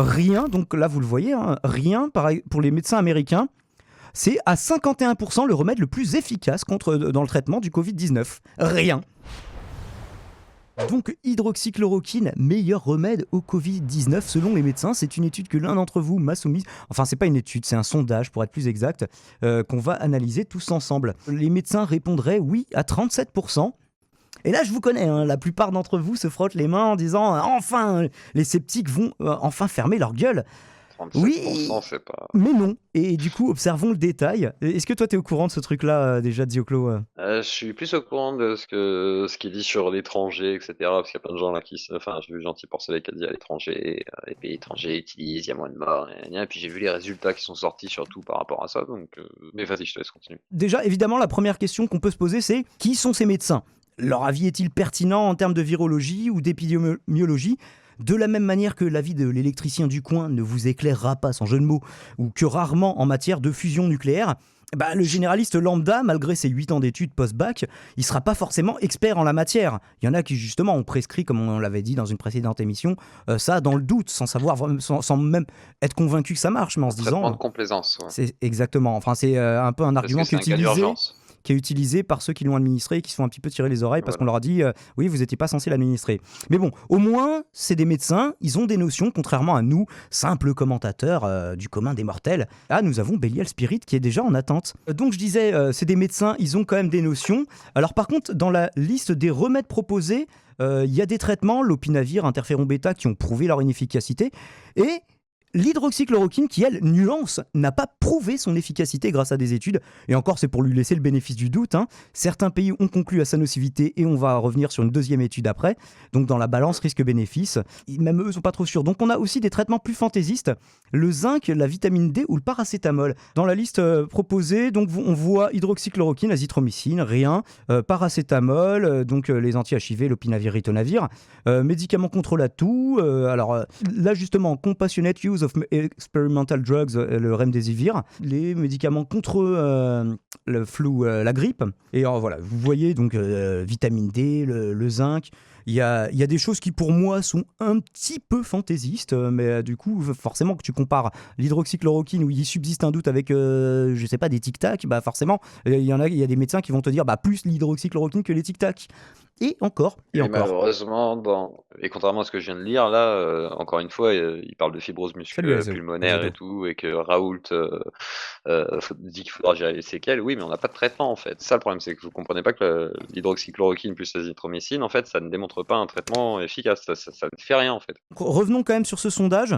Rien, donc là vous le voyez, hein, rien, pareil pour les médecins américains, c'est à 51% le remède le plus efficace dans le traitement du Covid-19. Rien. Donc hydroxychloroquine, meilleur remède au Covid-19 selon les médecins. C'est une étude que l'un d'entre vous m'a soumise. Enfin, c'est pas une étude, c'est un sondage pour être plus exact, qu'on va analyser tous ensemble. Les médecins répondraient oui à 37%. Et là, je vous connais, hein, la plupart d'entre vous se frottent les mains en disant enfin, les sceptiques vont enfin fermer leur gueule. 37%, Oui, c'est pas. mais non. Et du coup, observons le détail. Est-ce que toi, t'es au courant de ce truc-là déjà, Dioclo Je suis plus au courant de ce qu'il dit sur l'étranger, etc. Parce qu'il y a plein de gens là enfin, j'ai vu Gentil Porcelet qui a dit à l'étranger, les pays étrangers utilisent, il y a moins de morts, et puis j'ai vu les résultats qui sont sortis surtout par rapport à ça, donc. Mais vas-y, je te laisse continuer. Déjà, évidemment, la première question qu'on peut se poser, c'est qui sont ces médecins? Leur avis est-il pertinent en termes de virologie ou d'épidémiologie? De la même manière que l'avis de l'électricien du coin ne vous éclairera pas, sans jeu de mots, ou que rarement en matière de fusion nucléaire, le généraliste lambda, malgré ses 8 ans d'études post-bac, il ne sera pas forcément expert en la matière. Il y en a qui, justement, ont prescrit, comme on l'avait dit dans une précédente émission, ça dans le doute, sans même être convaincu que ça marche, mais en se Traitement disant... de complaisance, ouais. C'est exactement. Enfin, c'est un peu un Parce que argument c'est un cas d'urgence. qui est utilisé par ceux qui l'ont administré et qui se font un petit peu tirer les oreilles parce qu'on Voilà. leur a dit oui, vous n'étiez pas censé l'administrer. Mais bon, au moins, c'est des médecins, ils ont des notions, contrairement à nous, simples commentateurs du commun des mortels. Là, nous avons Belial Spirit qui est déjà en attente. Donc, je disais, c'est des médecins, ils ont quand même des notions. Alors, par contre, dans la liste des remèdes proposés, il y a des traitements, l'opinavir, interféron bêta, qui ont prouvé leur inefficacité. Et l'hydroxychloroquine, qui elle, nuance, n'a pas prouvé son efficacité grâce à des études, et encore c'est pour lui laisser le bénéfice du doute, hein. Certains pays ont conclu à sa nocivité et on va revenir sur une deuxième étude après, donc dans la balance risque-bénéfice, même eux sont pas trop sûrs. Donc on a aussi des traitements plus fantaisistes, le zinc, la vitamine D ou le paracétamol. Dans la liste proposée, donc on voit hydroxychloroquine, azithromycine, rien, paracétamol, donc les anti-HIV, l'opinavir, ritonavir, médicaments contre la toux, là justement, compassionate use of experimental drugs, le remdesivir, les médicaments contre le flou, la grippe. Et voilà, vous voyez donc vitamine D, le zinc. Il y a des choses qui pour moi sont un petit peu fantaisistes, mais du coup forcément que tu compares l'hydroxychloroquine où il subsiste un doute avec je sais pas des tic-tac, forcément il y a des médecins qui vont te dire plus l'hydroxychloroquine que les tic-tac. Et encore, et encore. Malheureusement, et contrairement à ce que je viens de lire, là, encore une fois, il parle de fibrose Salut pulmonaire Azo. et tout, et que Raoult dit qu'il faudra gérer les séquelles. Oui, mais on n'a pas de traitement en fait. Ça, le problème, c'est que vous comprenez pas que l'hydroxychloroquine plus l'azithromycine, en fait, ça ne démontre pas un traitement efficace. Ça ne fait rien en fait. Revenons quand même sur ce sondage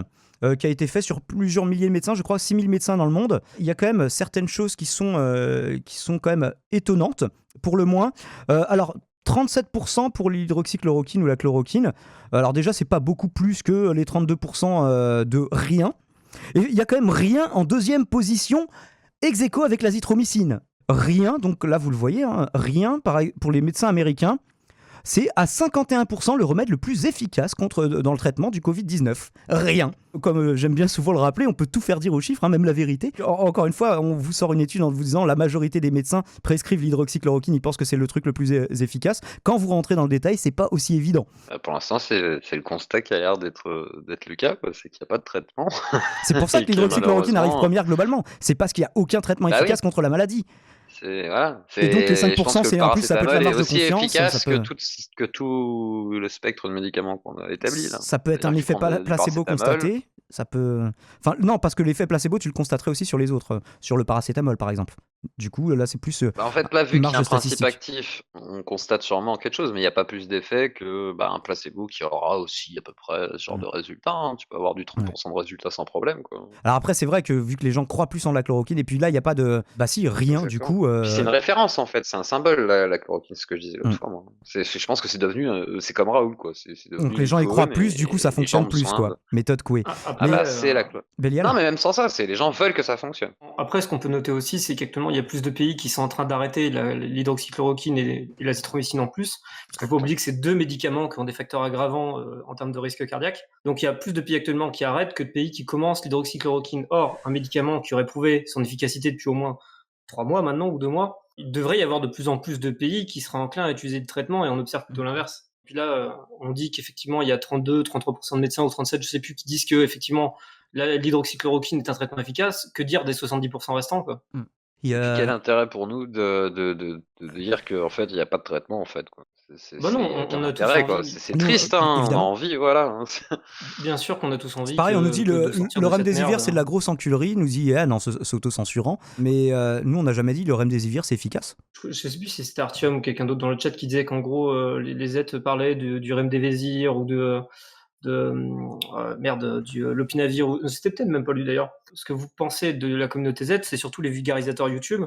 qui a été fait sur plusieurs milliers de médecins, je crois 6000 médecins dans le monde. Il y a quand même certaines choses qui sont quand même étonnantes, pour le moins. Alors, 37% pour l'hydroxychloroquine ou la chloroquine. Alors déjà, c'est pas beaucoup plus que les 32% de rien. Et il y a quand même rien en deuxième position, ex aequo avec l'azithromycine. Rien, donc là vous le voyez, hein, rien pareil, pour les médecins américains. C'est à 51% le remède le plus efficace dans le traitement du Covid-19. Rien. Comme j'aime bien souvent le rappeler, on peut tout faire dire aux chiffres, hein, même la vérité. Encore une fois, on vous sort une étude en vous disant la majorité des médecins prescrivent l'hydroxychloroquine, ils pensent que c'est le truc le plus efficace. Quand vous rentrez dans le détail, c'est pas aussi évident. Pour l'instant, c'est le constat qui a l'air d'être le cas, quoi. C'est qu'il n'y a pas de traitement. C'est pour ça que Et que l'hydroxychloroquine arrive malheureusement. première globalement. C'est parce qu'il n'y a aucun traitement Bah oui, efficace contre la maladie. voilà. Et donc les Je pense 5%, que le c'est en plus ça peut être la paracétamol est marge de aussi confiance. Ça efficace peut... que tout le spectre de médicaments qu'on a établi là. Ça peut être un C'est-à-dire que tu effet prends du placebo paracétamol. constaté. Ça peut. Enfin, non, parce que l'effet placebo, tu le constaterais aussi sur les autres, sur le paracétamol par exemple. Du coup, là, c'est plus En fait, là, vu une qu'il y marge a de un principe statistique. actif, on constate sûrement quelque chose, mais il n'y a pas plus d'effet que un placebo qui aura aussi à peu près ce genre Mm. de résultat, hein. Tu peux avoir du Ouais. 30% de résultat sans problème, quoi. Alors après, c'est vrai que vu que les gens croient plus en la chloroquine, et puis là, il n'y a pas de. Bah si, rien, du Exactement. coup. Puis c'est une référence en fait, c'est un symbole la chloroquine, ce que je disais l'autre Mm. fois, moi. Je pense que c'est devenu, c'est comme Raoul, quoi. C'est Donc devenu les gens y croient l'icône plus, du coup, ça et les gens fonctionne ont plus, besoin quoi. de. Méthode Coué. Ah Mais bah c'est la chloroquine. Non, Bélial. mais même sans ça, c'est les gens veulent que ça fonctionne. Après, ce qu'on peut noter aussi, c'est qu'actuellement, il y a plus de pays qui sont en train d'arrêter l'hydroxychloroquine et l'azithromycine en plus. Parce qu'il ne faut pas oublier que c'est deux médicaments qui ont des facteurs aggravants en termes de risque cardiaque. Donc il y a plus de pays actuellement qui arrêtent que de pays qui commencent l'hydroxychloroquine. Or, un médicament qui aurait prouvé son efficacité depuis au moins 3 mois maintenant ou 2 mois, il devrait y avoir de plus en plus de pays qui seraient enclins à utiliser le traitement et on observe plutôt l'inverse. Puis là, on dit qu'effectivement, il y a 32-33% de médecins ou 37, je sais plus, qui disent que effectivement, l'hydroxychloroquine est un traitement efficace. Que dire des 70% restants, quoi? Il y Et puis quel a... intérêt pour nous de dire qu'en fait il n'y a pas de traitement en fait quoi. Bah non, Y a aucun on a tous intérêt quoi. envie. C'est Nous, triste hein, on a évidemment. envie voilà. Hein. Bien sûr qu'on a tous C'est envie pareil, on nous dit de le sortir de cette remdesivir merde. c'est de la grosse enculerie, il nous dit ah non, s'auto-censurant. Mais nous, on n'a jamais dit le remdesivir c'est efficace. Je sais plus si c'était Artium ou quelqu'un d'autre dans le chat qui disait qu'en gros, les aides parlaient du remdesivir ou merde, du lopinavir. C'était peut-être même pas lui d'ailleurs. Ce que vous pensez de la communauté Z, c'est surtout les vulgarisateurs YouTube.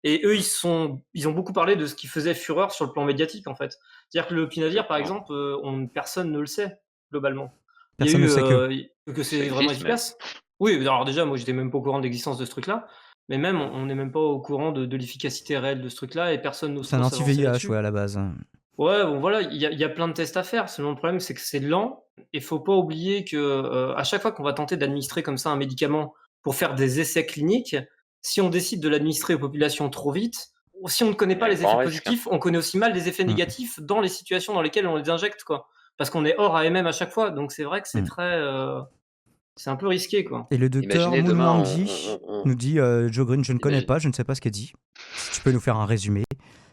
Et eux, ils ont beaucoup parlé de ce qui faisait fureur sur le plan médiatique, en fait. C'est-à-dire que le lopinavir, par Exactement. exemple, personne ne le sait, globalement. Personne ne sait que. Que Ça c'est vraiment existe même. efficace. Oui, alors déjà, moi, j'étais même pas au courant de l'existence de ce truc-là. Mais même, on n'est même pas au courant de l'efficacité réelle de ce truc-là et personne n'ose C'est un trop s'avancer anti-VIH, là-dessus. ouais, à la base. Ouais, bon voilà, il y a plein de tests à faire. Seulement le problème, c'est que c'est lent. Et faut pas oublier que à chaque fois qu'on va tenter d'administrer comme ça un médicament pour faire des essais cliniques, si on décide de l'administrer aux populations trop vite, ou si on ne connaît Il y a pas un les grand effets risque. Hein. positifs, on connaît aussi mal les effets négatifs dans les situations dans lesquelles on les injecte, quoi. Parce qu'on est hors AMM à chaque fois, donc c'est vrai que c'est c'est un peu risqué, quoi. Et le docteur Imaginez demain Moulwangi nous dit Joe Green, je ne connais pas, je ne sais pas ce qu'elle dit. Si tu peux nous faire un résumé.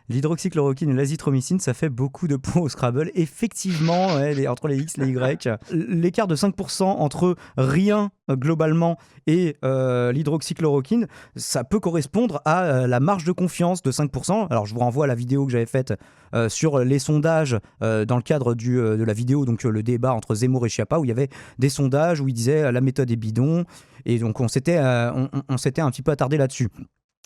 L'hydroxychloroquine et l'azithromycine, ça fait beaucoup de points au Scrabble. Effectivement, ouais, entre les X, les Y, l'écart de 5% entre rien globalement et l'hydroxychloroquine, ça peut correspondre à la marge de confiance de 5%. Alors je vous renvoie à la vidéo que j'avais faite sur les sondages dans le cadre de la vidéo, donc le débat entre Zemmour et Schiappa, où il y avait des sondages où il disait la méthode est bidon. Et donc on s'était un petit peu attardé là-dessus.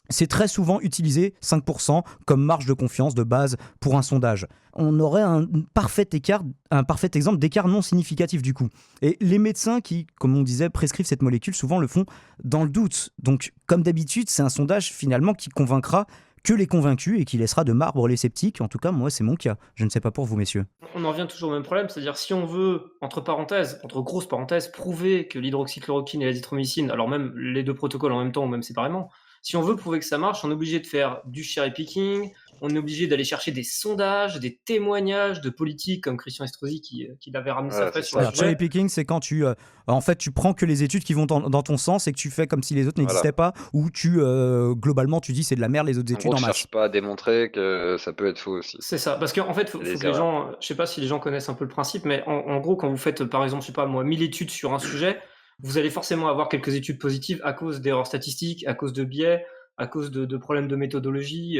C'est très souvent utilisé, 5%, comme marge de confiance de base pour un sondage. On aurait un parfait exemple d'écart non significatif du coup. Et les médecins qui, comme on disait, prescrivent cette molécule, souvent le font dans le doute. Donc, comme d'habitude, c'est un sondage finalement qui convaincra que les convaincus et qui laissera de marbre les sceptiques. En tout cas, moi, c'est mon cas. Je ne sais pas pour vous, messieurs. On en revient toujours au même problème, c'est-à-dire si on veut, entre grosses parenthèses, prouver que l'hydroxychloroquine et l'azithromycine, alors même les deux protocoles en même temps ou même séparément, si on veut prouver que ça marche, on est obligé de faire du cherry picking, on est obligé d'aller chercher des sondages, des témoignages de politiques comme Christian Estrosi qui avait ramené sa presse sur le sujet. Cherry picking, c'est quand tu prends que les études qui vont dans ton sens et que tu fais comme si les autres n'existaient pas, ou globalement tu dis c'est de la merde les autres études en masse. On cherche pas à démontrer que ça peut être faux aussi. C'est ça, parce qu'en fait, faut que les gens, je sais pas si les gens connaissent un peu le principe, mais en gros, quand vous faites par exemple, je sais pas moi, 1000 études sur un sujet, vous allez forcément avoir quelques études positives à cause d'erreurs statistiques, à cause de biais, à cause de problèmes de méthodologie.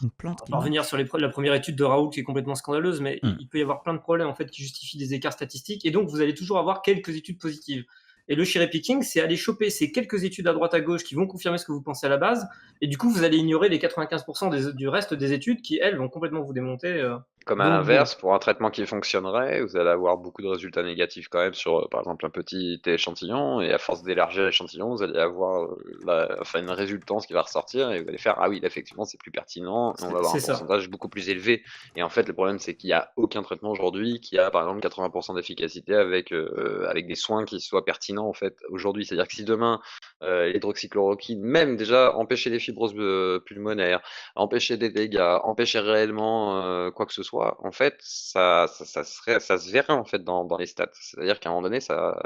Une plante on va revenir sur la première étude de Raoult qui est complètement scandaleuse, mais il peut y avoir plein de problèmes en fait qui justifient des écarts statistiques, et donc vous allez toujours avoir quelques études positives. Et le cherry picking, c'est aller choper ces quelques études à droite à gauche qui vont confirmer ce que vous pensez à la base, et du coup vous allez ignorer les 95% du reste des études qui, elles, vont complètement vous démonter. Comme à l'inverse, pour un traitement qui fonctionnerait, vous allez avoir beaucoup de résultats négatifs quand même sur, par exemple, un petit échantillon, et à force d'élargir l'échantillon, vous allez avoir une résultance qui va ressortir, et vous allez faire « Ah oui, effectivement, c'est plus pertinent, et on va avoir un pourcentage beaucoup plus élevé. » Et en fait, le problème, c'est qu'il n'y a aucun traitement aujourd'hui qui a, par exemple, 80% d'efficacité avec des soins qui soient pertinents, en fait, aujourd'hui. C'est-à-dire que si demain, l'hydroxychloroquine, même déjà empêcher les fibroses pulmonaires, empêcher des dégâts, empêcher réellement quoi que ce soit, en fait, ça se verrait en fait dans les stats. C'est-à-dire qu'à un moment donné, ça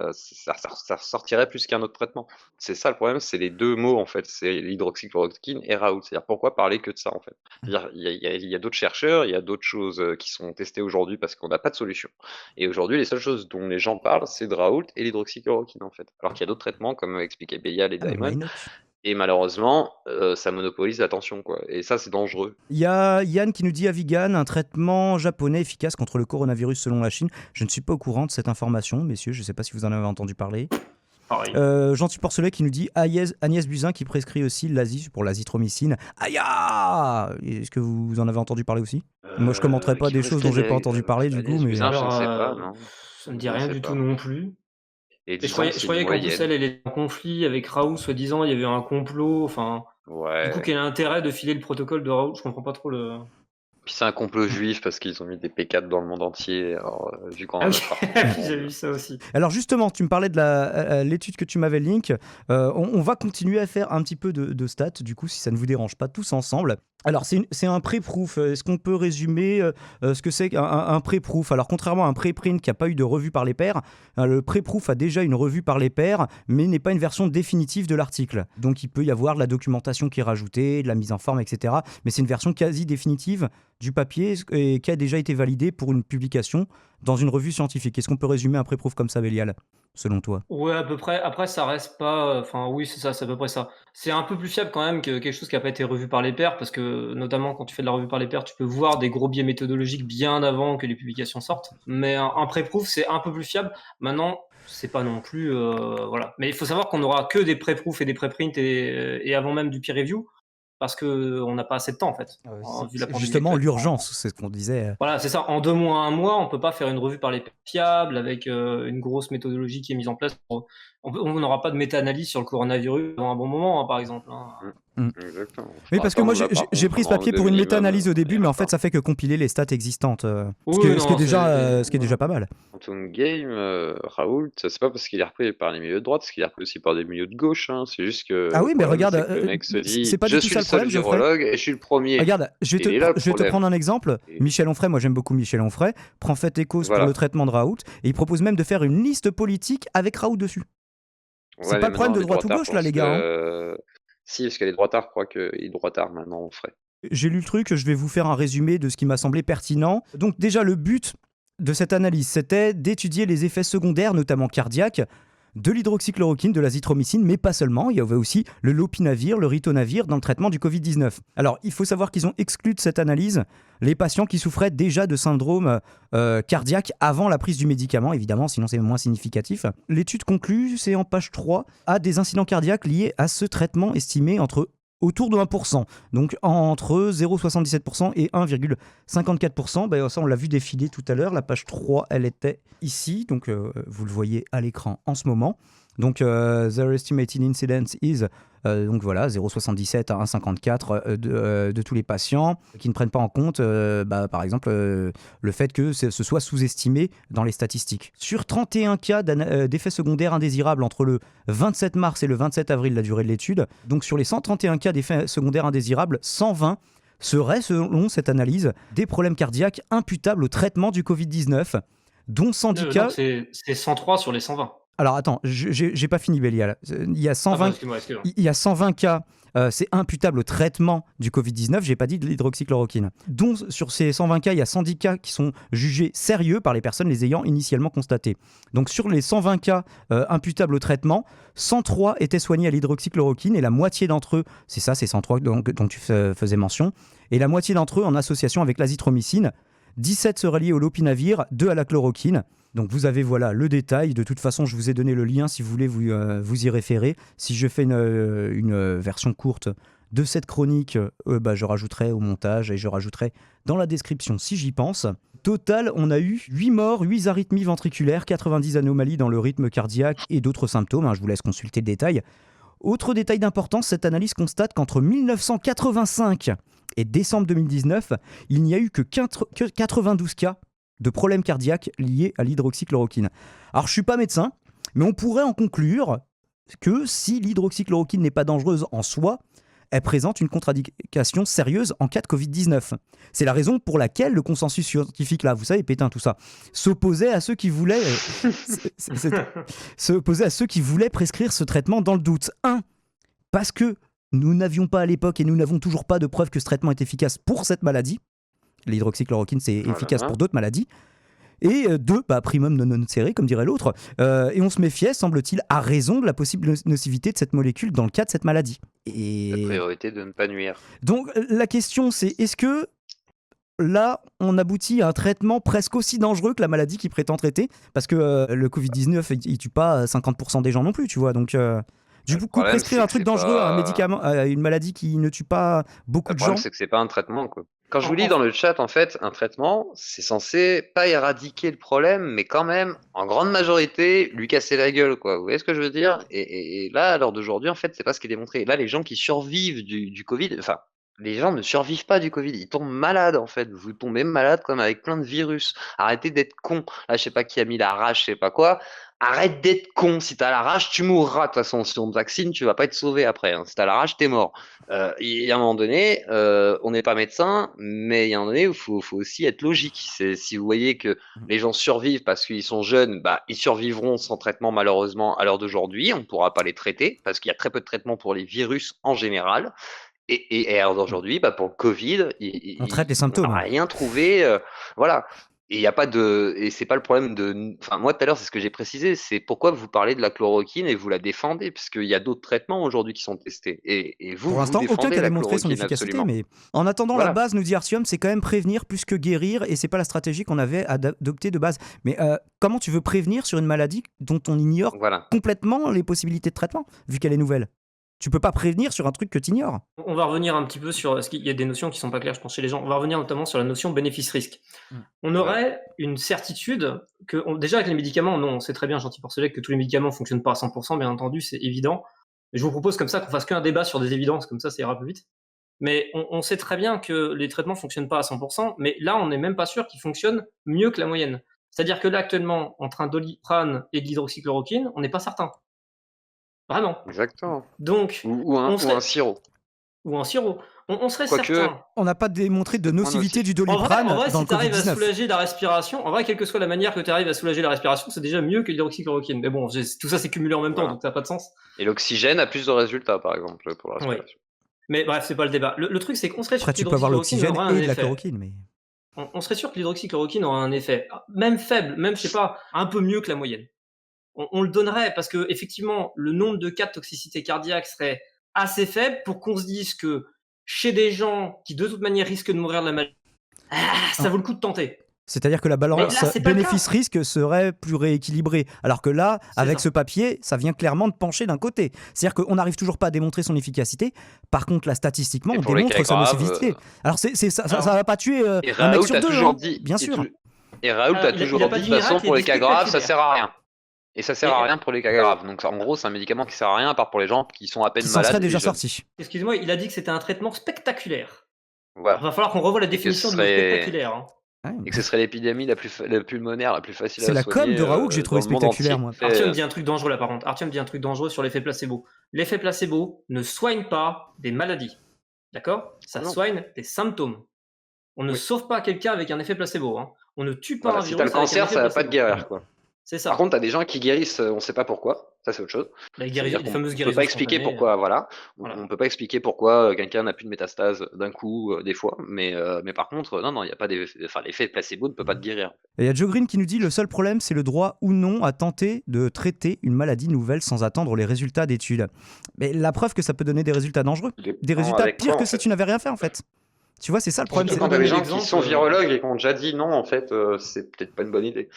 sortirait plus qu'un autre traitement. C'est ça le problème, c'est les deux mots en fait, c'est l'hydroxychloroquine et Raoult. C'est-à-dire pourquoi parler que de ça en fait. C'est-à-dire il y a d'autres chercheurs, il y a d'autres choses qui sont testées aujourd'hui parce qu'on n'a pas de solution. Et aujourd'hui, les seules choses dont les gens parlent, c'est de Raoult et l'hydroxychloroquine en fait. Alors qu'il y a d'autres traitements comme expliquait Bélial et Diamond. Et malheureusement, ça monopolise l'attention, quoi. Et ça, c'est dangereux. Il y a Yann qui nous dit Avigan, un traitement japonais efficace contre le coronavirus selon la Chine. Je ne suis pas au courant de cette information, messieurs. Je ne sais pas si vous en avez entendu parler. Gentil Porcelet qui nous dit Agnès Buzyn qui prescrit aussi l'Asie pour l'azithromycine. Aïe! Est-ce que vous en avez entendu parler aussi? Moi, je commenterai pas des choses dont j'ai pas entendu parler du coup. Mais... Alors, je ne sais pas, non. Ça me dit rien du tout non plus. Et je croyais qu'en plus, elle était en conflit avec Raoult, soi-disant, il y avait un complot. Enfin, du coup, quel est l'intérêt de filer le protocole de Raoult? Je comprends pas trop le. Puis c'est un complot juif parce qu'ils ont mis des P4 dans le monde entier. Alors, vu qu'on Ah en a oui, partout dans le j'ai monde. vu ça aussi. Alors justement, tu me parlais de l'étude que tu m'avais link. On va continuer à faire un petit peu de stats, du coup, si ça ne vous dérange pas, tous ensemble. Alors c'est un pré-proof. Est-ce qu'on peut résumer ce que c'est qu'un pré-proof? Alors contrairement à un pré-print qui n'a pas eu de revue par les pairs, le pré-proof a déjà une revue par les pairs, mais n'est pas une version définitive de l'article. Donc il peut y avoir de la documentation qui est rajoutée, de la mise en forme, etc. Mais c'est une version quasi définitive du papier et qui a déjà été validée pour une publication dans une revue scientifique. Est-ce qu'on peut résumer un pré-proof comme ça, Bélial, selon toi? Ouais, à peu près. Après, ça reste pas. Enfin, oui, c'est ça, c'est à peu près ça. C'est un peu plus fiable quand même que quelque chose qui a pas été revu par les pairs, parce que notamment quand tu fais de la revue par les pairs, tu peux voir des gros biais méthodologiques bien avant que les publications sortent. Mais un pré-proof, c'est un peu plus fiable. Maintenant, c'est pas non plus. Voilà. Mais il faut savoir qu'on aura que des pré-proofs et des pré-prints et avant même du peer review, parce que on n'a pas assez de temps en fait, vu la C'est pandémie justement actuelle. l'urgence, c'est ce qu'on disait. Voilà, c'est ça. En 2 mois, 1 mois, on peut pas faire une revue par les pairs fiable avec une grosse méthodologie qui est mise en place. On n'aura pas de méta-analyse sur le coronavirus avant un bon moment, hein, par exemple. Hein. Exactement. Oui, Faut parce que moi attendre là, par j'ai contre, pris ce pendant papier deux pour une minimum, méta-analyse au début, et mais en encore. fait ça fait que compiler les stats existantes. Oui, Ce qui est non, déjà, ce qui est déjà voilà. pas mal. Quantum Game, Raoult, c'est pas parce qu'il est repris par les milieux de droite, c'est qu'il est repris aussi par des milieux de gauche. Hein. C'est juste que Ah le oui, mais problème, regarde, c'est que le mec se dit c'est pas je du tout suis ça le le seul problème, Geoffrey. virologue et je suis le premier. Regarde, Et il est là le je vais te problème. prendre un exemple. Et Michel Onfray, moi j'aime beaucoup Michel Onfray, prend fait Ecos voilà. pour le traitement de Raoult, et il propose même de faire une liste politique avec Raoult dessus. C'est Ouais, pas mais le problème maintenant, de les droite ou droitards gauche là, pensent les gars. Hein. que. Si, parce que les droitards croient qu'il est droitard maintenant, on ferait. J'ai lu le truc, je vais vous faire un résumé de ce qui m'a semblé pertinent. Donc déjà, le but de cette analyse, c'était d'étudier les effets secondaires, notamment cardiaques, de l'hydroxychloroquine, de l'azithromycine, mais pas seulement. Il y avait aussi le lopinavir, le ritonavir dans le traitement du Covid-19. Alors, il faut savoir qu'ils ont exclu de cette analyse les patients qui souffraient déjà de syndrome cardiaque avant la prise du médicament, évidemment, sinon c'est moins significatif. L'étude conclut, c'est en page 3, à des incidents cardiaques liés à ce traitement estimé autour de 1%, donc entre 0,77% et 1,54%. Ben, ça, on l'a vu défiler tout à l'heure. La page 3, elle était ici, donc vous le voyez à l'écran en ce moment. Donc, their estimated incidence is, donc voilà, 0,77 à 1,54 de tous les patients qui ne prennent pas en compte, par exemple, le fait que ce soit sous-estimé dans les statistiques. Sur 31 cas d'effets secondaires indésirables entre le 27 mars et le 27 avril, la durée de l'étude, donc sur les 131 cas d'effets secondaires indésirables, 120 seraient, selon cette analyse, des problèmes cardiaques imputables au traitement du Covid-19, dont 110 cas... Non, c'est 103 sur les 120. Alors attends, j'ai pas fini Bélial. Il y a 120, excuse-moi. il y a 120 cas, c'est imputable au traitement du Covid-19, j'ai pas dit de l'hydroxychloroquine. Donc sur ces 120 cas, il y a 110 cas qui sont jugés sérieux par les personnes les ayant initialement constatés. Donc sur les 120 cas imputables au traitement, 103 étaient soignés à l'hydroxychloroquine et la moitié d'entre eux, c'est ça, c'est 103 dont tu faisais mention, et la moitié d'entre eux en association avec l'azithromycine. 17 seraient liés au lopinavir, 2 à la chloroquine. Donc vous avez voilà le détail. De toute façon, je vous ai donné le lien si vous voulez vous y référer. Si je fais une version courte de cette chronique, je rajouterai au montage et je rajouterai dans la description si j'y pense. Total, on a eu 8 morts, 8 arythmies ventriculaires, 90 anomalies dans le rythme cardiaque et d'autres symptômes. Hein, je vous laisse consulter le détail. Autre détail d'importance, cette analyse constate qu'entre 1985 et décembre 2019, il n'y a eu que 92 cas de problèmes cardiaques liés à l'hydroxychloroquine. Alors, je suis pas médecin, mais on pourrait en conclure que si l'hydroxychloroquine n'est pas dangereuse en soi, elle présente une contre-indication sérieuse en cas de Covid-19. C'est la raison pour laquelle le consensus scientifique, là, vous savez, Pétain, tout ça, s'opposait à ceux qui voulaient, s'opposait à ceux qui voulaient prescrire ce traitement dans le doute. Parce que nous n'avions pas à l'époque et nous n'avons toujours pas de preuve que ce traitement est efficace pour cette maladie. L'hydroxychloroquine, c'est efficace pour d'autres maladies. Et 2, primum non nocere, comme dirait l'autre. Et on se méfiait, semble-t-il, à raison de la possible nocivité de cette molécule dans le cas de cette maladie. La priorité de ne pas nuire. Donc la question, c'est est-ce que là, on aboutit à un traitement presque aussi dangereux que la maladie qu'il prétend traiter? Parce que le Covid-19, il tue pas 50% des gens non plus, tu vois. Donc, du coup, prescrire un truc dangereux à un médicament, à une maladie qui ne tue pas beaucoup de gens. Le problème, c'est que c'est pas un traitement, quoi. Quand je vous lis dans le chat, en fait, un traitement, c'est censé pas éradiquer le problème, mais quand même, en grande majorité, lui casser la gueule, quoi. Vous voyez ce que je veux dire? Et là, à l'heure d'aujourd'hui, en fait, c'est pas ce qui est démontré. Là, les gens qui survivent du Covid, enfin, les gens ne survivent pas du Covid, ils tombent malades en fait. Vous tombez malade comme avec plein de virus. Arrêtez d'être con. Là, je sais pas qui a mis la rage, je sais pas quoi. Arrête d'être con. Si t'as la rage, tu mourras. De toute façon, si on te vaccine, tu vas pas être sauvé après, hein. Si t'as la rage, t'es mort. Il y a un moment donné, on n'est pas médecin, mais il y a un moment donné où faut aussi être logique. Si vous voyez que les gens survivent parce qu'ils sont jeunes, bah, ils survivront sans traitement malheureusement à l'heure d'aujourd'hui. On ne pourra pas les traiter parce qu'il y a très peu de traitements pour les virus en général. Et à l'heure d'aujourd'hui, bah, pour le Covid, On traite les on symptômes. n'a rien trouvé. Voilà. Et il y a pas de, et c'est pas le problème de. Enfin, moi tout à l'heure, c'est ce que j'ai précisé, c'est pourquoi vous parlez de la chloroquine et vous la défendez, parce qu'il y a d'autres traitements aujourd'hui qui sont testés. Et vous, Pour vous l'instant, aucun défendez qui a la démontré son chloroquine efficacité, absolument. mais en attendant, la Voilà. base, nous dit Artium, c'est quand même prévenir plus que guérir, et c'est pas la stratégie qu'on avait adoptée de base. Mais comment tu veux prévenir sur une maladie dont on ignore Voilà. complètement les possibilités de traitement, vu qu'elle est nouvelle? Tu peux pas prévenir sur un truc que tu ignores. On va revenir un petit peu sur, parce qu'il y a des notions qui sont pas claires, je pense, chez les gens. On va revenir notamment sur la notion bénéfice-risque. On aurait une certitude que, déjà avec les médicaments, non, on sait très bien, Gentil Porcelec, que tous les médicaments fonctionnent pas à 100%, bien entendu, c'est évident. Et je vous propose comme ça qu'on fasse qu'un débat sur des évidences, comme ça ira plus vite. Mais on sait très bien que les traitements fonctionnent pas à 100%, mais là, on n'est même pas sûr qu'ils fonctionnent mieux que la moyenne. C'est-à-dire que là, actuellement, entre un Doliprane et de l'hydroxychloroquine, on n'est pas certain. Vraiment. Exactement. Donc, Ou un sirop. ou en sirop. On serait Quoique, certain. On n'a pas démontré de nocivité du En Doliprane vrai, dans si le tu arrives à Covid-19. soulager la respiration, en vrai, quelle que soit la manière que tu arrives à soulager la respiration, c'est déjà mieux que l'hydroxychloroquine. Mais bon, tout ça c'est cumulé en même temps, Voilà. donc ça n'a pas de sens. Et l'oxygène a plus de résultats, par exemple, pour la respiration. Mais bref, c'est pas le débat. Le truc, c'est qu'on serait sûr Après, que tu peux avoir l'hydroxychloroquine l'oxygène aura un et de la effet. chloroquine, mais... On serait sûr que l'hydroxychloroquine aura un effet, même faible, même, je sais pas, un peu mieux que la moyenne. On le donnerait parce que, effectivement, le nombre de cas de toxicité cardiaque serait assez faible pour qu'on se dise que chez des gens qui, de toute manière, risquent de mourir de la maladie, ça vaut le coup de tenter. C'est-à-dire que la balance là, c'est pas le cas. bénéfice-risque serait plus rééquilibrée. Alors que là, avec ça. ce papier, ça vient clairement de pencher d'un côté. C'est-à-dire qu'on n'arrive toujours pas à démontrer son efficacité. Par contre, là, statistiquement, Et on pour les démontre cas sa graves, nocivité. Alors, ça va pas tuer Et un mec Raoult sur a deux, toujours hein, dit, bien sûr. Et Raoult a toujours il a dit, pas de dit toute façon, miracle, pour il a les dit cas graves, ça spectaculaire. sert à rien. Et ça sert Et- à rien pour les cas graves. Donc, en gros, c'est un médicament qui sert à rien, à part pour les gens qui sont à peine Qui s'en malades. serait et déjà les jeunes. sorti. Excusez-moi, il a dit que c'était un traitement spectaculaire. Voilà. Il va falloir qu'on revoie la que définition ce du mot serait- spectaculaire. Hein. Ouais. Et que ce serait l'épidémie la pulmonaire la plus facile à C'est soigner. la com de Raoult que j'ai trouvé dans le monde spectaculaire, entier. moi. Artyom dit un truc dangereux là par contre. Artyom dit un truc dangereux sur l'effet placebo. L'effet placebo ne soigne pas des maladies. D'accord? Ça Non. soigne des symptômes. On ne sauve pas quelqu'un avec un effet placebo. Hein. On ne tue pas Voilà, un si virus t'as le avec un cancer, effet ça va pas placebo. te guérir, quoi. C'est ça. Par contre, t'as des gens qui guérissent, on sait pas pourquoi. Ça, c'est autre chose. Les C'est-à-dire qu'on fameuses peut guérisons pas expliquer spontanées, pourquoi, voilà. voilà. On peut pas expliquer pourquoi quelqu'un n'a plus de métastase d'un coup, des fois. Mais par contre, non, il y a pas l'effet placebo ne peut pas te guérir. Et il y a Joe Green qui nous dit le seul problème, c'est le droit ou non à tenter de traiter une maladie nouvelle sans attendre les résultats d'études. Mais la preuve que ça peut donner des résultats dangereux, des résultats avec pires quoi, que en si fait tu n'avais rien fait en fait. Tu vois, c'est ça le problème. Surtout c'est- quand t'as des gens l'exemple, qui sont virologues et qui ont déjà dit non, en fait, c'est peut-être pas une bonne idée.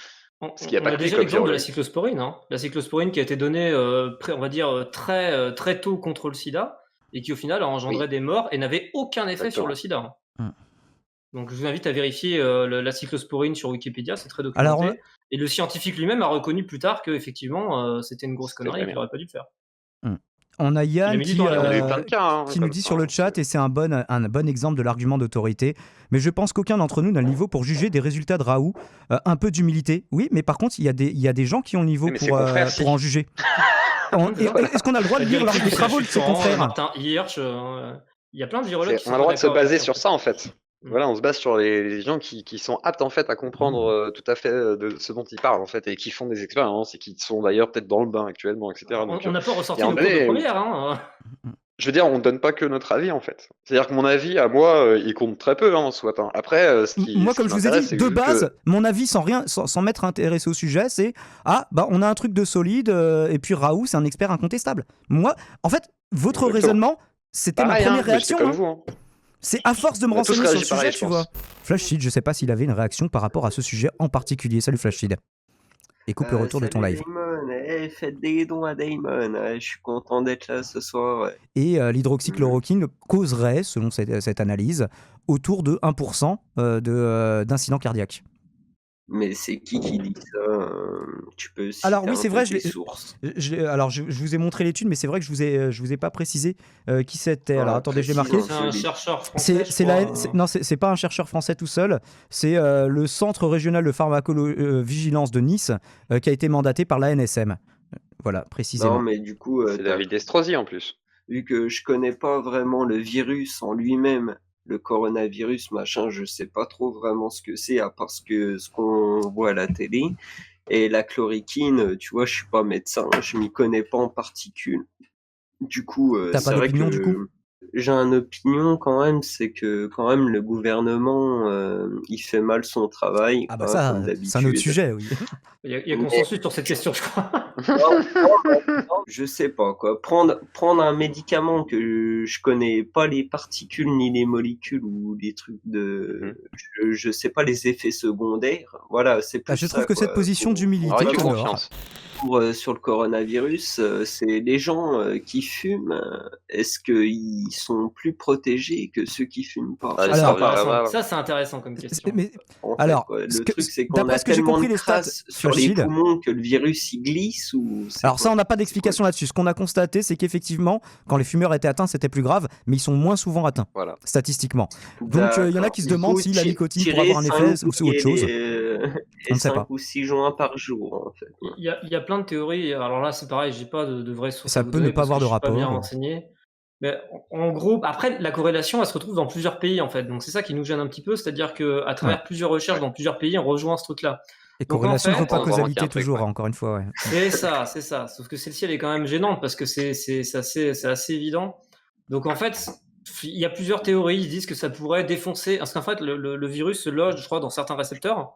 Parce qu'il y a pas on a que lui déjà comme l'exemple de la virologue. cyclosporine. Hein. La cyclosporine qui a été donnée, on va dire, très tôt contre le sida et qui au final a engendré des morts et n'avait aucun effet sur le sida. Hein. Donc je vous invite à vérifier la cyclosporine sur Wikipédia, c'est très documenté. Alors, et le scientifique lui-même a reconnu plus tard qu'effectivement c'était une grosse C'était connerie et jamais. qu'il n'aurait pas dû le faire. On a Il Yann a mis du qui, temps à Il y en a eu l'avoir. plein de cas. Hein, qui nous comme dit ça, sur le hein, chat, et c'est un bon exemple de l'argument d'autorité, mais je pense qu'aucun d'entre nous n'a le niveau pour juger des résultats de Raoult. Un peu d'humilité, oui, mais par contre, il y a des gens qui ont le niveau Mais ses confrères, si. pour en juger. Est-ce qu'on a le droit de lire leurs Directrice travaux de ses confrères Martin Hirsch, il y a plein de virologues qui On sont a le droit de se d'accord avec baser ça, sur en ça, en fait. Voilà, on se base sur les gens qui sont aptes en fait à comprendre tout à fait de ce dont ils parlent en fait et qui font des expériences et qui sont d'ailleurs peut-être dans le bain actuellement, etc. Donc, On n'a pas ressorti il y a le un cours de délai où- première. Hein. je veux dire, on donne pas que notre avis en fait. C'est-à-dire que mon avis à moi, il compte très peu en soit. Hein. Après, Moi, comme je vous ai m'intéresse, dit, c'est de vu base, que- mon avis sans m'être intéressé au sujet, c'est on a un truc de solide, et puis Raoult, c'est un expert incontestable. Moi, en fait, votre Exactement. raisonnement, c'était ma Pareil, hein, première mais réaction. c'est comme hein. vous. Hein. C'est à force de me On a tous renseigner sur le réagi pareil, sujet, je tu vois. pense. Flashseed, je sais pas s'il avait une réaction par rapport à ce sujet en particulier. Salut Flashseed. Et coupe le retour de ton live. Damon, faites des dons à Damon. Je suis content d'être là ce soir. Et l'hydroxychloroquine causerait, selon cette analyse, autour de 1% d'incidents cardiaques. Mais c'est qui dit ça? Tu peux Alors citer oui, un c'est peu vrai, tes sources? alors je vous ai montré l'étude, mais c'est vrai que je vous ai pas précisé qui c'était. Alors Ah, attendez, je l'ai précise marqué. un C'est peu un les... chercheur français, je C'est crois. non, c'est pas un chercheur français tout seul. C'est le Centre régional de pharmacovigilance de Nice qui a été mandaté par la NSM. Voilà, Non, précisément. mais du coup, C'est David Estrosi en plus. vu que je connais pas vraiment le virus en lui-même, le coronavirus, machin, je sais pas trop vraiment ce que c'est, à part ce qu'on voit à la télé. Et la chloroquine, tu vois, je suis pas médecin, je m'y connais pas en particules. Du coup, T'as c'est pas vrai d'opinion du coup? que j'ai une opinion quand même, c'est que quand même le gouvernement, il fait mal son travail, Ah bah quoi, ça, comme c'est un autre d'habitude. sujet, oui. Il y a Mais consensus sur cette question, je crois. je sais pas quoi. Prendre un médicament que je connais pas les particules ni les molécules ou les trucs de, je sais pas les effets secondaires. Voilà, c'est Bah, plus je trouve ça que cette quoi. position Alors, d'humilité tu t'honore. confiance. Sur le coronavirus, c'est les gens qui fument. Est-ce qu'ils sont plus protégés que ceux qui fument pas? Ah, les Alors, services Intéressant. là-bas. Ça, c'est intéressant comme question. Mais En fait, alors, quoi. ce Le que- truc, c'est qu'on d'après a ce que j'ai tellement compris, de les stats, traces sur les Gilles. poumons que le virus il glisse ou c'est Alors ça, quoi? on n'a pas C'est quoi d'explication là-dessus. Ce qu'on a constaté, c'est qu'effectivement, quand les fumeurs étaient atteints, c'était plus grave, mais ils sont moins souvent atteints, Voilà. statistiquement. Donc il y en a qui se Du demandent coup, si la nicotine pourrait tirer avoir un effet 5 ou autre chose. et On ne sait 5 pas. ou 6 joints par jour, en fait. Il y a plein de théories. Alors là, c'est pareil, j'ai pas de vraies sources Ça à vous peut ne donner pas parce avoir que de je suis pas bien rapport. renseigné. Mais en gros, après, la corrélation, elle se retrouve dans plusieurs pays, en fait. Donc c'est ça qui nous gêne un petit peu, c'est-à-dire qu'à travers plusieurs recherches dans plusieurs pays, on rejoint ce truc-là. Et Donc en corrélation ne vaut fait, pas pense vraiment qu'il y a causalité un truc, toujours, ouais. encore une fois. Ouais. c'est ça, c'est ça. Sauf que celle-ci, elle est quand même gênante parce que c'est assez évident. Donc en fait, il y a plusieurs théories. Ils disent que ça pourrait défoncer. Parce qu'en fait, le virus se loge, je crois, dans certains récepteurs.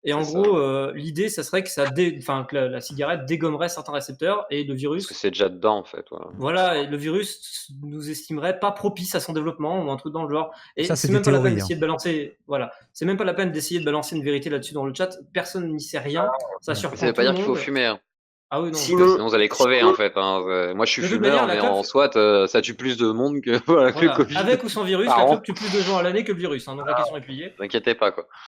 Et en C'est ça. gros, l'idée, ça serait que que la cigarette dégommerait certains récepteurs et le Parce virus. que c'est déjà dedans en fait. Voilà. Voilà, et le virus nous estimerait pas propice à son développement ou un truc dans le genre. Et Ça, c'est c'est des même pas la peine théories. d'essayer de balancer. Voilà, c'est même pas la peine d'essayer de balancer une vérité là-dessus dans le chat. Personne n'y sait rien. Ça Mais surprend ça veut tout pas le dire qu'il faut monde. fumer. Hein. Ah oui, non. Parce que Sinon, sinon vous allez crever en fait. Hein. Moi je suis De toute fumeur, manière, la mais clope- en SWAT, ça tue plus de monde que, voilà, que le Voilà. Covid. Avec ou sans virus, Par la an. clope tue plus de gens à l'année que le virus. Hein, donc la question est pliée. N'inquiétez pas quoi.